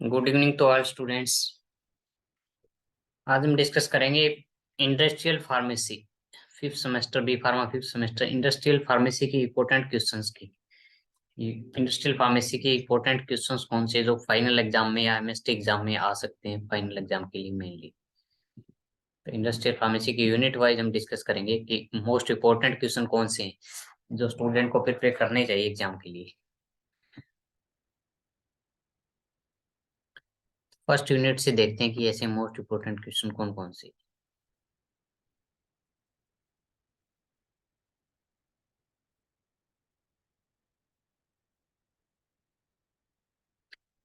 Good evening to all students. आज हम discuss करेंगे industrial pharmacy fifth semester B pharma fifth semester industrial pharmacy की important questions की। Industrial pharmacy के important questions कौन से जो फाइनल एग्जाम में या एमएसटी एग्जाम में आ सकते हैं फाइनल एग्जाम के लिए मेनली। तो इंडस्ट्रियल फार्मेसी की यूनिट वाइज हम डिस्कस करेंगे कि मोस्ट इंपॉर्टेंट क्वेश्चन कौन से हैं जो स्टूडेंट को प्रिपेयर करने चाहिए एग्जाम के लिए। फर्स्ट यूनिट से देखते हैं कि ऐसे मोस्ट इंपॉर्टेंट क्वेश्चन कौन कौन से।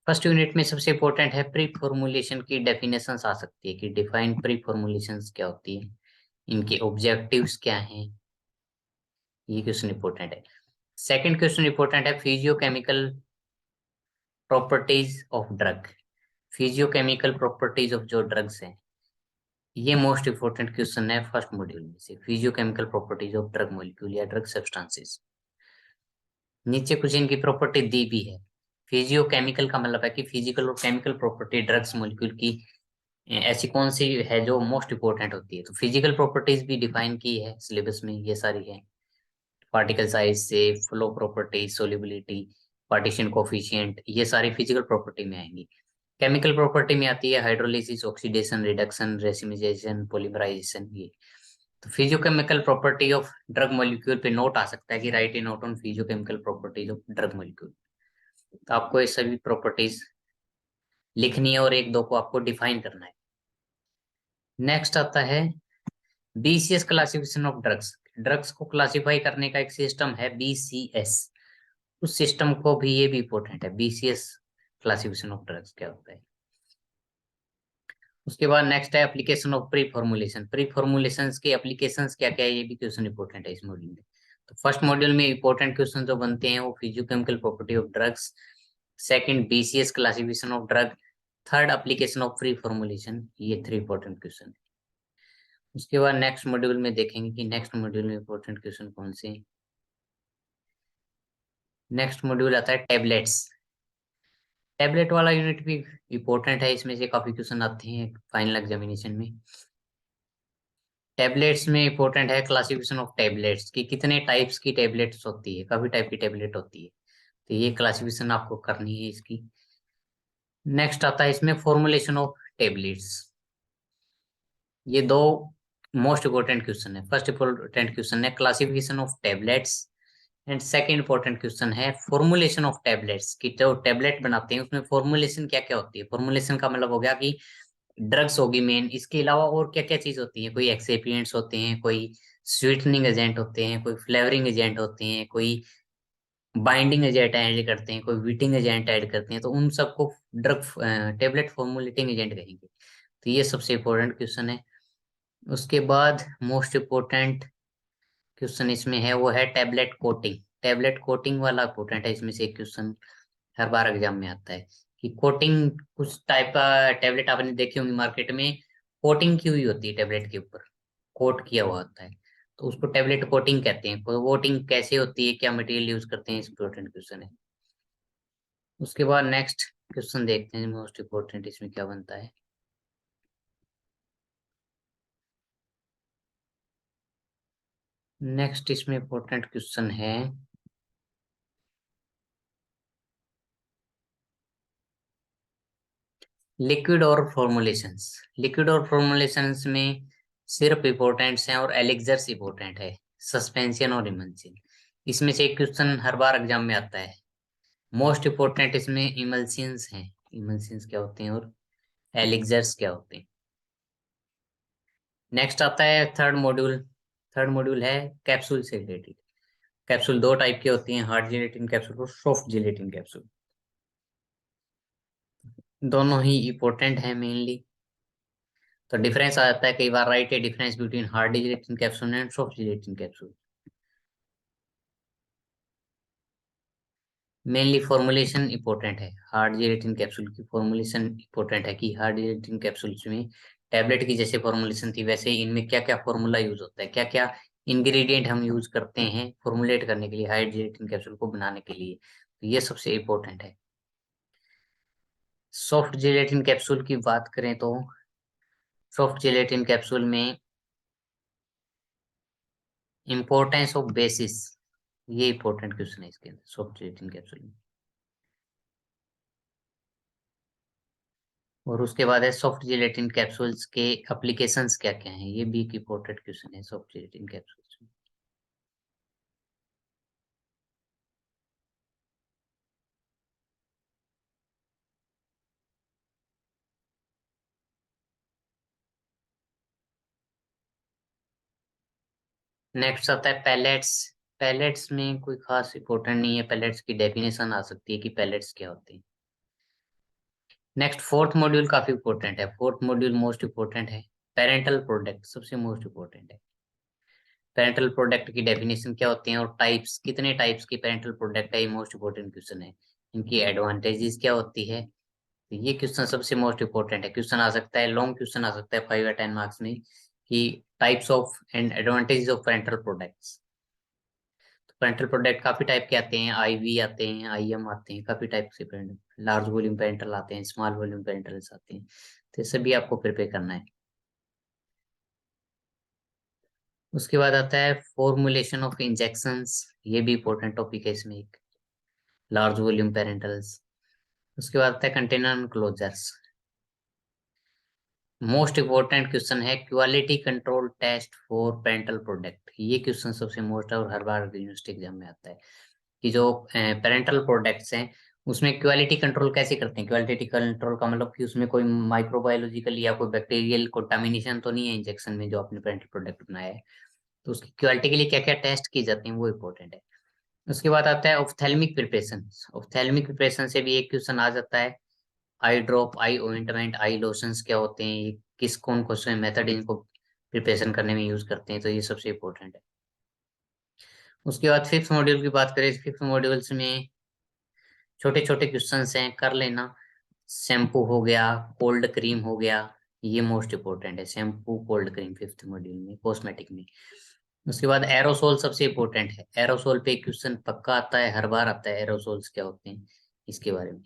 फर्स्ट यूनिट में सबसे इंपॉर्टेंट है प्री फॉर्मुलेशन की डेफिनेशंस आ सकती है कि डिफाइन प्री फॉर्मुलेशंस क्या होती है, इनके ऑब्जेक्टिव्स क्या हैं। ये क्वेश्चन इंपॉर्टेंट है। सेकंड क्वेश्चन इंपॉर्टेंट है physicochemical properties of drug. Physicochemical properties of जो ड्रग्स हैं, ये मोस्ट इंपॉर्टेंट क्वेश्चन है फर्स्ट मॉड्यूल में से। Physicochemical properties of drug molecule या ड्रग सब्सटेंसेस। नीचे कुछ इनकी प्रॉपर्टी दी भी है। फिजियोकेमिकल का मतलब है कि फिजिकल और केमिकल प्रॉपर्टी ड्रग्स मॉलिक्यूल की ऐसी कौन सी है जो मोस्ट इंपोर्टेंट होती है। तो फिजिकल प्रॉपर्टीज भी डिफाइन की है सिलेबस में, ये सारी है। पार्टिकल साइज से flow property, solubility, partition coefficient, ये सारी फिजिकल प्रॉपर्टी में आएंगी। केमिकल प्रॉपर्टी में आती है hydrolysis, oxidation, reduction, racemisation, polymerisation. ये तो physicochemical property of drug molecule पे नोट आ सकता है कि write a note on physicochemical properties of drug molecule. तो आपको ये सभी प्रॉपर्टीज लिखनी है और एक दो को आपको डिफाइन करना है। नेक्स्ट आता है BCS classification of drugs. Drugs को क्लासिफाई करने का एक सिस्टम है बीसीएस। उस सिस्टम को भी, ये भी इंपॉर्टेंट है, बीसीएस क्लासिफिकेशन ऑफ ड्रग्स क्या होता है। उसके बाद नेक्स्ट है application of pre formulation. Pre formulation के एप्लीकेशंस क्या क्या है, ये भी क्वेश्चन इंपॉर्टेंट है इस मॉड्यूल में। तो फर्स्ट मॉड्यूल में इंपॉर्टेंट क्वेश्चन जो बनते हैं वो physicochemical property of drugs, second BCS classification of drug, third application of preformulation. ये थ्री इंपॉर्टेंट क्वेश्चन। उसके बाद नेक्स्ट मॉड्यूल में देखेंगे कि नेक्स्ट मॉड्यूल में इंपॉर्टेंट क्वेश्चन कौन से हैं। नेक्स्ट मॉड्यूल आता है टैबलेट्स। टैबलेट वाला यूनिट भी इंपॉर्टेंट है, इसमें से काफी क्वेश्चन आते हैं फाइनल एग्जामिनेशन में। टैबलेट्स में इंपॉर्टेंट है क्लासिफिकेशन ऑफ टैबलेट्स कि कितने टाइप्स की टैबलेट्स होती है, काफी टाइप की टैबलेट होती है। तो ये क्लासिफिकेशन आपको करनी है इसकी। नेक्स्ट आता है इसमें फॉर्मुलेशन ऑफ टैबलेट्स। ये दो मोस्ट इंपॉर्टेंट क्वेश्चन है। फर्स्ट इंपॉर्टेंट क्वेश्चन है classification of tablets and second important question है फॉर्मुलेशन ऑफ टैबलेट्स कि जो टैबलेट बनाते हैं उसमें फॉर्मुलेशन क्या क्या होती है। फॉर्मुलेशन का मतलब हो गया कि ड्रग्स होगी मेन, इसके अलावा और क्या क्या चीज होती है। कोई एक्सेपिएंट्स होते हैं, कोई स्वीटनिंग एजेंट होते हैं, कोई फ्लेवरिंग एजेंट होते हैं, कोई बाइंडिंग एजेंट ऐड करते हैं, कोई वीटिंग एजेंट ऐड करते हैं। तो उन सबको ड्रग टेबलेट फॉर्मुलेटिंग एजेंट कहेंगे। तो ये सबसे इम्पोर्टेंट क्वेश्चन है। उसके बाद मोस्ट इम्पोर्टेंट क्वेश्चन इसमें है वो है टैबलेट कोटिंग। टैबलेट कोटिंग वाला इंपॉर्टेंट है, इसमें से एक क्वेश्चन हर बार एग्जाम में आता है कि कोटिंग, कुछ टाइप का टैबलेट आपने देखी होंगी मार्केट में, कोटिंग की हुई होती है टैबलेट के ऊपर, कोट किया हुआ होता है। तो उसको टैबलेट कोटिंग कहते हैं। कोटिंग कैसे होती है, क्या मटेरियल यूज करते हैं, इंपॉर्टेंट क्वेश्चन है। उसके बाद नेक्स्ट क्वेश्चन देखते हैं मोस्ट इम्पोर्टेंट इसमें क्या बनता है। नेक्स्ट इसमें इम्पोर्टेंट क्वेश्चन है लिक्विड और फॉर्मुलेशंस। लिक्विड और फॉर्मुलेशंस में सिर्फ इंपॉर्टेंट्स हैं और एलिक्सर्स इंपॉर्टेंट है, सस्पेंशन और इमल्शन। इसमें से एक क्वेश्चन हर बार एग्जाम में आता है। मोस्ट इंपॉर्टेंट इसमें इमल्सियंस हैं, इमल्सियंस क्या होते हैं और एलिक्सर्स क्या होते हैं। नेक्स्ट आता है थर्ड मॉड्यूल। थर्ड मॉड्यूल है कैप्सूल से रिलेटेड। कैप्सूल दो टाइप की होती हैं, हार्ड जिलेटिन कैप्सूल और सॉफ्ट जिलेटिन कैप्सूल। दोनों ही इंपॉर्टेंट है मेनली। तो डिफरेंस आ जाता है कई बार, राइट है difference between hard gelatin capsule and soft gelatin capsule. Mainly formulation important है, हार्ड जिलेटिन कैप्सूल की फॉर्मुलेशन इंपॉर्टेंट है कि हार्ड जिलेटिन कैप्सूल्स में टैबलेट की जैसे फॉर्मुलेशन थी वैसे ही इनमें क्या क्या फॉर्मूला यूज होता है, क्या क्या इंग्रेडिएंट हम यूज करते हैं फॉर्मुलेट करने के लिए, हार्ड जिलेटिन कैप्सूल को बनाने के लिए। तो ये सबसे इंपॉर्टेंट है। सॉफ्ट जेलेटिन कैप्सूल की बात करें तो सॉफ्ट जेलेटिन कैप्सूल में इम्पोर्टेंस ऑफ बेसिस, ये इंपॉर्टेंट क्वेश्चन है इसके अंदर सॉफ्ट जेलेटिन कैप्सूल में। और उसके बाद है सॉफ्ट जेलेटिन कैप्सूल्स के एप्लीकेशंस क्या क्या हैं, ये भी एक इंपॉर्टेंट क्वेश्चन है सॉफ्ट जेलेटिन कैप्सूल्स में। नेक्स्ट आता है पैलेट्स। पैलेट्स में कोई खास इंपॉर्टेंट नहीं है, पैलेट्स की डेफिनेशन आ सकती है कि पैलेट्स क्या होते हैं। नेक्स्ट फोर्थ मॉड्यूल काफी इंपॉर्टेंट है, फोर्थ मॉड्यूल मोस्ट इंपॉर्टेंट है। पेरेंटल प्रोडक्ट सबसे मोस्ट इंपॉर्टेंट है। पेरेंटल प्रोडक्ट की डेफिनेशन क्या होती है और टाइप्स, कितने टाइप्स की पेरेंटल प्रोडक्ट है, ये मोस्ट इंपॉर्टेंट क्वेश्चन है। इनकी एडवांटेजेस क्या होती है, तो ये क्वेश्चन सबसे मोस्ट इंपॉर्टेंट है। क्वेश्चन आ सकता है, लॉन्ग क्वेश्चन आ सकता है 5 या 10 मार्क्स में, कि types of and advantages of parental products. तो पेरेंटल प्रोडक्ट काफी टाइप के आते हैं, आईवी आते हैं, आईएम आते हैं, काफी टाइप से पेरेंटल, लार्ज वॉल्यूम पेरेंटल आते हैं, स्मॉल वॉल्यूम पेरेंटल्स आते हैं। तो ये सभी आपको प्रिपेयर करना है। उसके बाद आता है फॉर्मुलेशन ऑफ इंजेक्शंस, ये भी इंपॉर्टेंट टॉपिक है इसमें एक, लार्ज वॉल्यूम पेरेंटल्स। उसके बाद आता है container closures. Most important question है quality control test for parental product, ये क्वेश्चन सबसे मोस्ट है और हर बार यूनिवर्सिटी एग्जाम में आता है कि जो पेरेंटल प्रोडक्ट्स हैं उसमें क्वालिटी कंट्रोल कैसे करते हैं। क्वालिटी कंट्रोल का मतलब कि उसमें कोई माइक्रोबायोलॉजिकल या कोई बैक्टीरियल कंटामिनेशन तो नहीं है इंजेक्शन में जो आपने पेरेंटल प्रोडक्ट बनाया है, तो उसकी क्वालिटी के लिए क्या क्या टेस्ट किए जाते हैं वो इम्पोर्टेंट है। उसके बाद आता है ऑप्थेल्मिक प्रिपरेशन। ऑप्थेल्मिक प्रिपरेशन से भी एक क्वेश्चन आ जाता है, आई ड्रॉप, आई ऑइंटमेंट, आई लोशंस क्या होते हैं, ये किस कौन कौन से मेथड इनको प्रिपरेशन करने में यूज करते हैं, तो ये सबसे इम्पोर्टेंट है। उसके बाद फिफ्थ मॉड्यूल की बात करें, फिफ्थ मॉड्यूल्स में छोटे छोटे क्वेश्चंस हैं, कर लेना। शैम्पू हो गया, कोल्ड क्रीम हो गया, ये मोस्ट इम्पोर्टेंट है, shampoo cold cream fifth module में कॉस्मेटिक में। उसके बाद एरोसोल सबसे इम्पोर्टेंट है, एरोसोल पे क्वेश्चन पक्का आता है, हर बार आता है, एरोसोल्स क्या होते हैं इसके बारे में।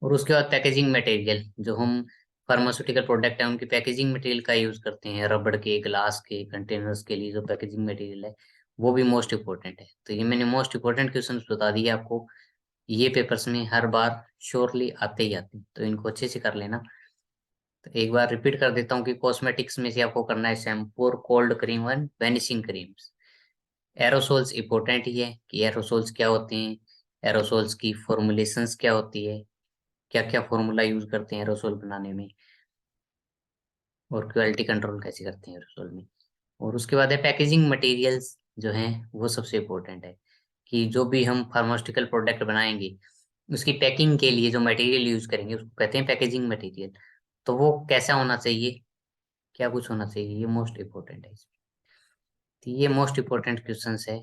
और उसके बाद पैकेजिंग मटेरियल, जो हम फार्मास्यूटिकल प्रोडक्ट है उनकी पैकेजिंग मटेरियल का यूज करते हैं, रबड़ के, ग्लास के, कंटेनर्स के लिए जो पैकेजिंग मटेरियल है वो भी मोस्ट इम्पोर्टेंट है। तो ये मैंने मोस्ट इम्पोर्टेंट क्वेश्चन बता दिए आपको, ये पेपर्स में हर बार श्योरली आते ही आते हैं, तो इनको अच्छे से कर लेना। तो एक बार रिपीट कर देता हूँ कि कॉस्मेटिक्स में से आपको करना है शैम्पू और कोल्ड क्रीम और वेनिशिंग क्रीम्स। एरोसोल्स इंपॉर्टेंट ही है कि एरोसोल्स क्या होते हैं, एरोसोल्स की फॉर्मुलेशंस क्या होती है, क्या क्या फॉर्मूला यूज करते हैं एरोसोल बनाने में, और क्वालिटी कंट्रोल कैसे करते हैं एरोसोल में। और उसके बाद है पैकेजिंग मटेरियल्स जो हैं वो सबसे इम्पोर्टेंट है, कि जो भी हम फार्मास्यूटिकल प्रोडक्ट बनाएंगे उसकी पैकिंग के लिए जो मटेरियल यूज करेंगे उसको कहते हैं पैकेजिंग मटेरियल। तो वो कैसा होना चाहिए, क्या कुछ होना चाहिए, ये मोस्ट इम्पोर्टेंट है इसमें। तो ये मोस्ट इम्पोर्टेंट क्वेश्चंस है